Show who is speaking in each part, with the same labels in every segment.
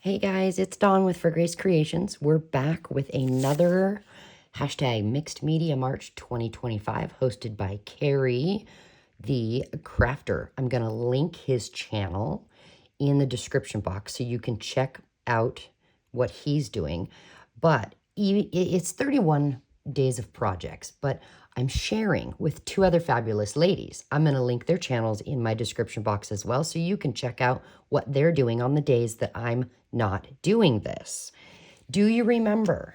Speaker 1: Hey guys, it's Dawn with For Grace Creations. We're back with another hashtag Mixed Media March 2025 hosted by Carrie the Crafter. I'm going to link his channel in the description box so you can check out what he's doing. But it's 31 days of projects, but I'm sharing with two other fabulous ladies. I'm going to link their channels in my description box as well so you can check out what they're doing on the days that I'm not doing this. Do you remember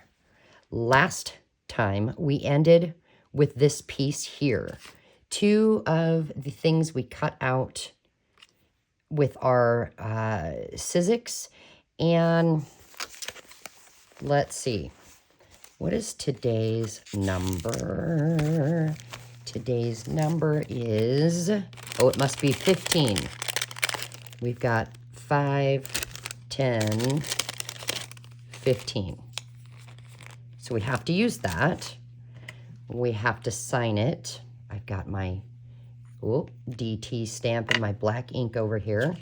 Speaker 1: last time we ended with this piece here? Two of the things we cut out with our Sizzix, and let's see. What is today's number? Today's number is, oh, it must be 15. We've got 5, 10, 15. So we have to use that. We have to sign it. I've got my DT stamp and my black ink over here.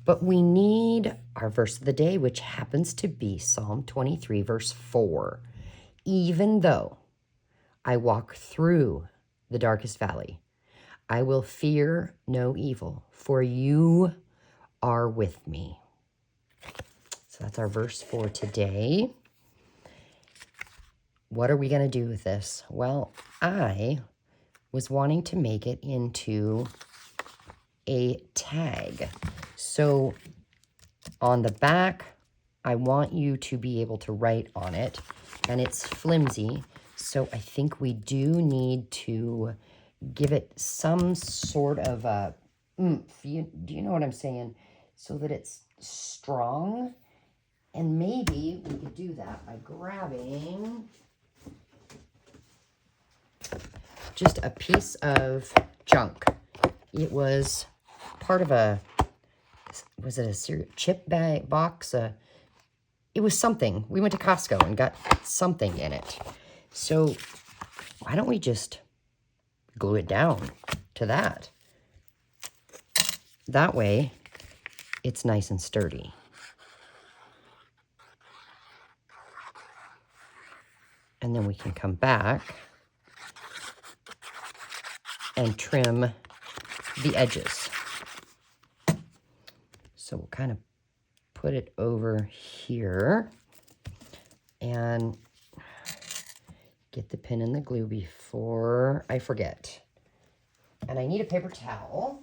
Speaker 1: But we need our verse of the day, which happens to be Psalm 23, verse 4. Even though I walk through the darkest valley, I will fear no evil, for you are with me. So that's our verse for today. What are we going to do with this? Well, I was wanting to make it into a tag. So on the back, I want you to be able to write on it, and it's flimsy, so I think we do need to give it some sort of a oomph. Do you know what I'm saying? So that it's strong, and maybe we could do that by grabbing just a piece of junk. It was part of a, was it a cereal chip bag box? It was something. We went to Costco and got something in it. So why don't we just glue it down to that? That way it's nice and sturdy. And then we can come back and trim the edges. So we'll kind of put it over here and get the pin and the glue before I forget. And I need a paper towel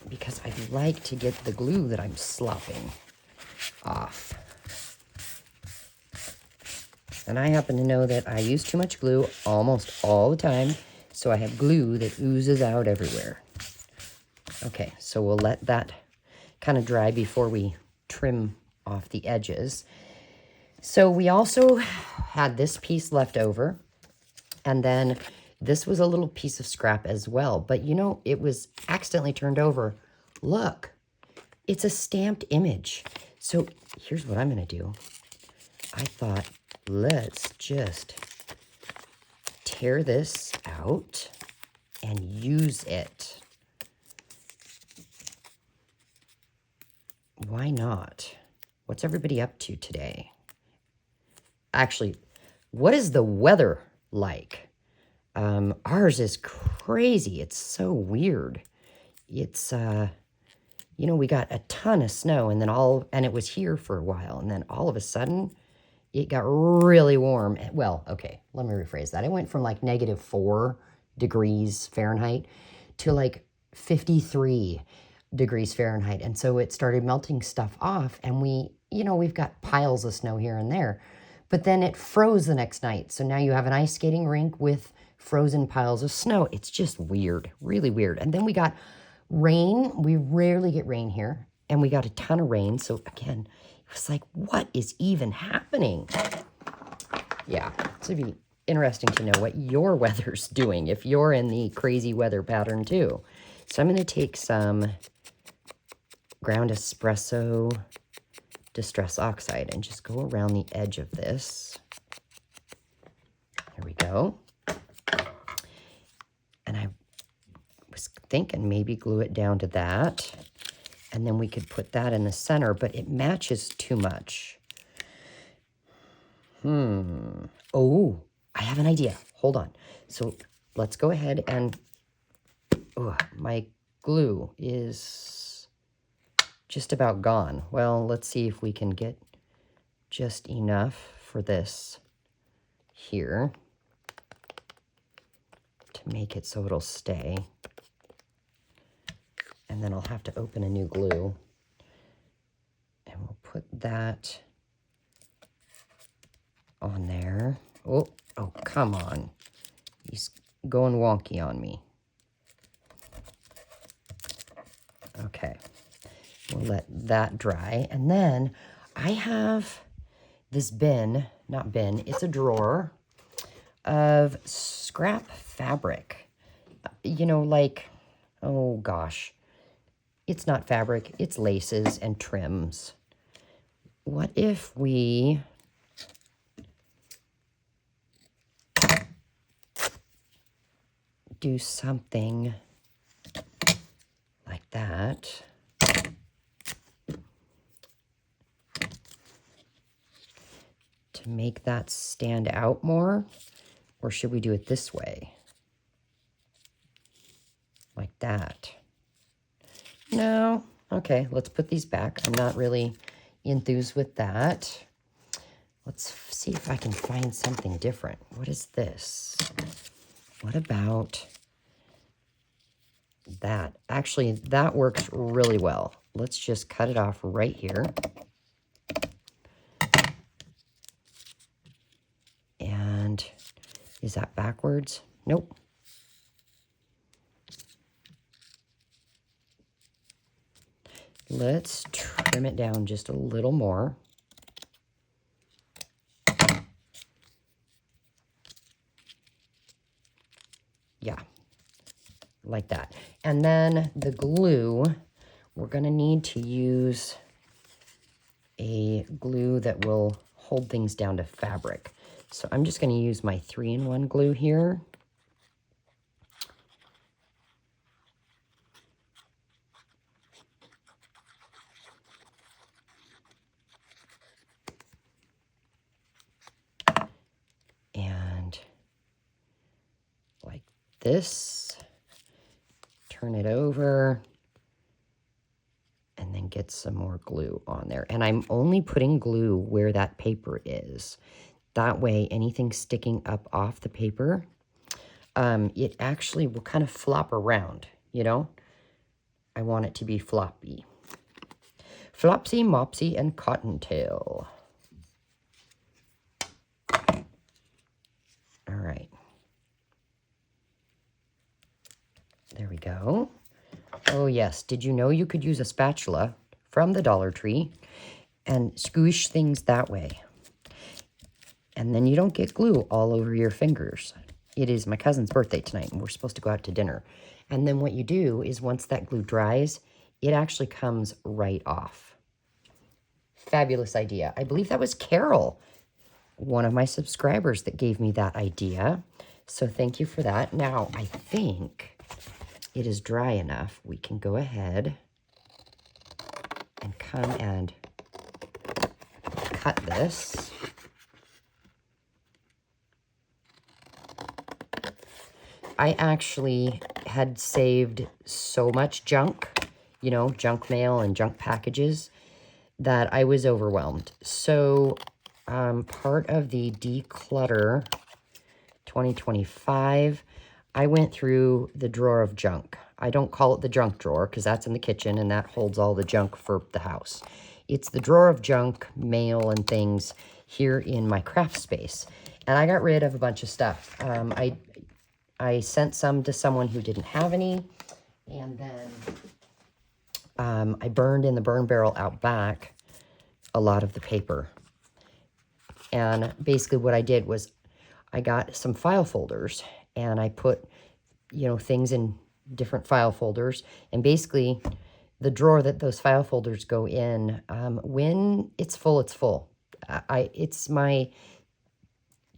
Speaker 1: because I'd like to get the glue that I'm slopping off. And I happen to know that I use too much glue almost all the time, so I have glue that oozes out everywhere. Okay, so we'll let that kind of dry before we trim off the edges. So we also had this piece left over, and then this was a little piece of scrap as well, but you know, it was accidentally turned over. Look, it's a stamped image. So here's what I'm gonna do. I thought, let's just tear this out and use it. Why not? What's everybody up to today? Actually, what is the weather like? Ours is crazy. It's so weird. It's, you know, we got a ton of snow, and then and it was here for a while, and then all of a sudden, it got really warm. Well, okay, let me rephrase that. It went from like -4 degrees Fahrenheit to like 53 degrees Fahrenheit. And so it started melting stuff off, and we've got piles of snow here and there. But then it froze the next night. So now you have an ice skating rink with frozen piles of snow. It's just weird, really weird. And then we got rain. We rarely get rain here, and we got a ton of rain. So again, it was like, what is even happening? Yeah, so it'd be interesting to know what your weather's doing, if you're in the crazy weather pattern too. So I'm going to take some ground espresso distress oxide and just go around the edge of this. There we go. And I was thinking maybe glue it down to that. And then we could put that in the center, but it matches too much. Oh, I have an idea. Hold on. So let's go ahead and, my glue is just about gone. Well, let's see if we can get just enough for this here to make it so it'll stay. And then I'll have to open a new glue. And we'll put that on there. Oh, come on. He's going wonky on me. Okay. We'll let that dry. And then I have this it's a drawer of scrap fabric. You know, like, oh gosh. It's not fabric, it's laces and trims. What if we do something like that? To make that stand out more? Or should we do it this way? Like that. No. Okay, let's put these back. I'm not really enthused with that. Let's see if I can find something different. What is this? What about that? Actually, that works really well. Let's just cut it off right here. And is that backwards? Nope. Let's trim it down just a little more. Yeah, like that. And then the glue, we're going to need to use a glue that will hold things down to fabric. So I'm just going to use my 3-in-1 glue here. And like this, turn it over, and then get some more glue on there. And I'm only putting glue where that paper is. That way, anything sticking up off the paper, it actually will kind of flop around, you know? I want it to be floppy. Flopsy, Mopsy, and Cottontail. All right. There we go. Oh, yes. Did you know you could use a spatula from the Dollar Tree and squish things that way? And then you don't get glue all over your fingers. It is my cousin's birthday tonight, and we're supposed to go out to dinner. And then what you do is once that glue dries, it actually comes right off. Fabulous idea. I believe that was Carol, one of my subscribers, that gave me that idea. So thank you for that. Now, I think it is dry enough. We can go ahead and come and cut this. I actually had saved so much junk, you know, junk mail and junk packages, that I was overwhelmed. So part of the Declutter 2025, I went through the drawer of junk. I don't call it the junk drawer because that's in the kitchen and that holds all the junk for the house. It's the drawer of junk, mail, and things here in my craft space. And I got rid of a bunch of stuff. I sent some to someone who didn't have any, and then I burned in the burn barrel out back a lot of the paper. And basically what I did was I got some file folders, and I put, you know, things in different file folders. And basically the drawer that those file folders go in, when it's full, it's full. It's my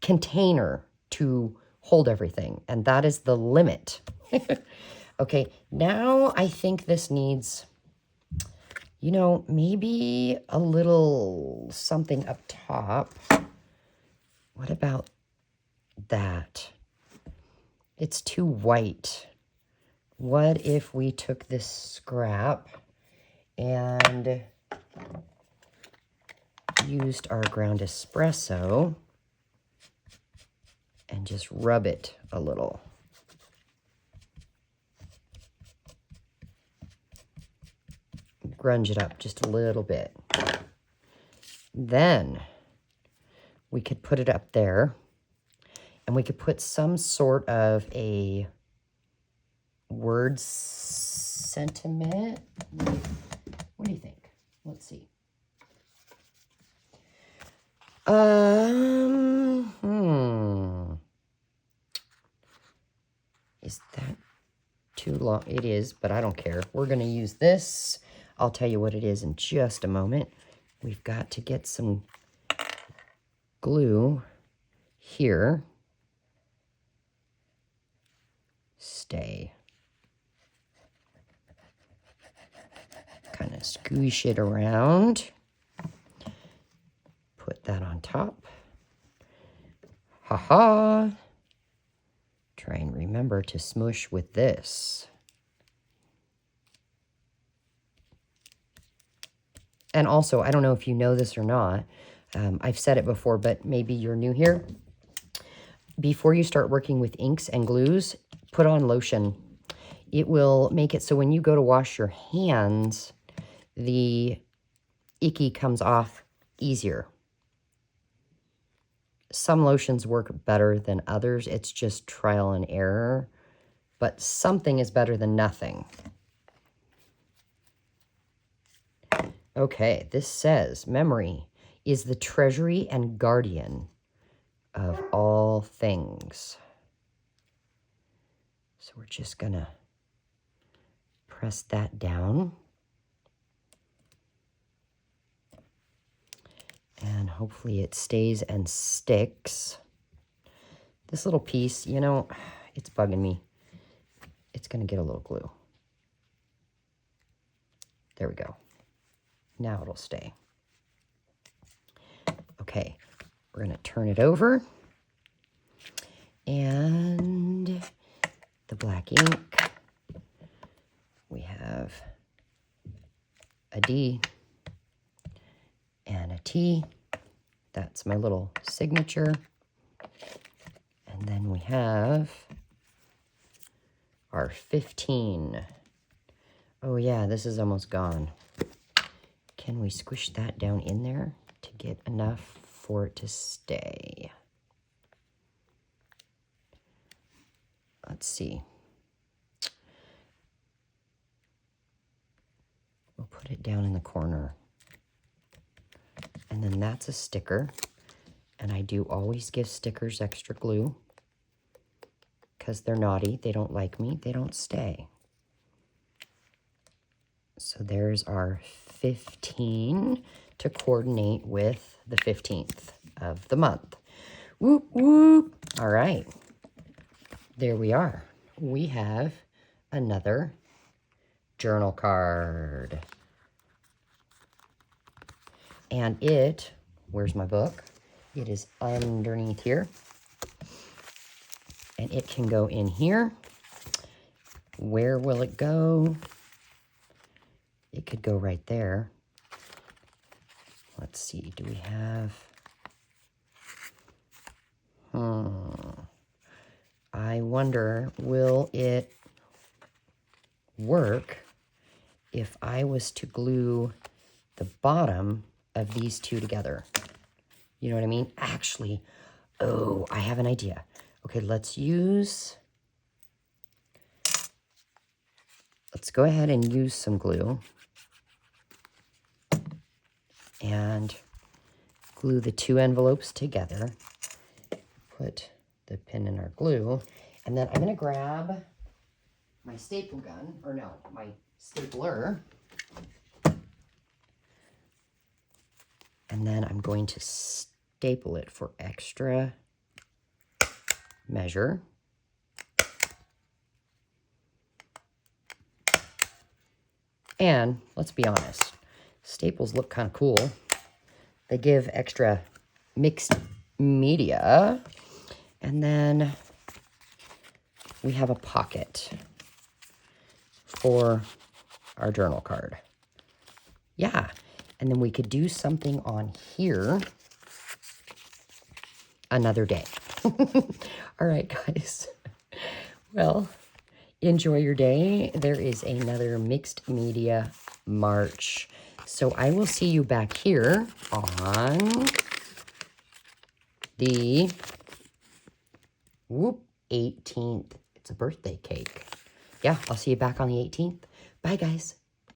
Speaker 1: container to hold everything, and that is the limit. Okay, now I think this needs You know, maybe a little something up top. What about that? It's too white. What if we took this scrap and used our ground espresso and just rub it a little? Grunge it up just a little bit. Then we could put it up there, and we could put some sort of a word sentiment. What do you think? Let's see. Is that too long? It is, but I don't care. We're going to use this. I'll tell you what it is in just a moment. We've got to get some glue here. Stay. Kind of squish it around. Put that on top. Ha-ha. Try and remember to smush with this. And also, I don't know if you know this or not. I've said it before, but maybe you're new here. Before you start working with inks and glues, put on lotion. It will make it so when you go to wash your hands, the icky comes off easier. Some lotions work better than others. It's just trial and error. But something is better than nothing. Okay, this says, memory is the treasury and guardian of all things. So we're just going to press that down. And hopefully it stays and sticks. This little piece, you know, it's bugging me. It's going to get a little glue. There we go. Now it'll stay. Okay, we're going to turn it over. And the black ink. We have a D and a T. That's my little signature. And then we have our 15. Oh yeah, this is almost gone. Can we squish that down in there to get enough for it to stay? Let's see. We'll put it down in the corner. And then that's a sticker. And I do always give stickers extra glue because they're naughty. They don't like me. They don't stay. So there's our 15 to coordinate with the 15th of the month. Whoop, whoop. All right. There we are. We have another journal card. And it, where's my book? It is underneath here. And it can go in here. Where will it go? It could go right there. Let's see, do we have... I wonder, will it work if I was to glue the bottom of these two together? You know what I mean? Actually, oh, I have an idea. Okay, let's go ahead and use some glue and glue the two envelopes together. Put the pin in our glue, and then I'm going to grab my staple gun, or no, my stapler, and then I'm going to staple it for extra measure. And let's be honest, Staples look kind of cool. They give extra mixed media. And then we have a pocket for our journal card. Yeah. And then we could do something on here another day. All right, guys. Well, enjoy your day. There is another Mixed Media March. So I will see you back here on the 18th. It's a birthday cake. Yeah, I'll see you back on the 18th. Bye, guys.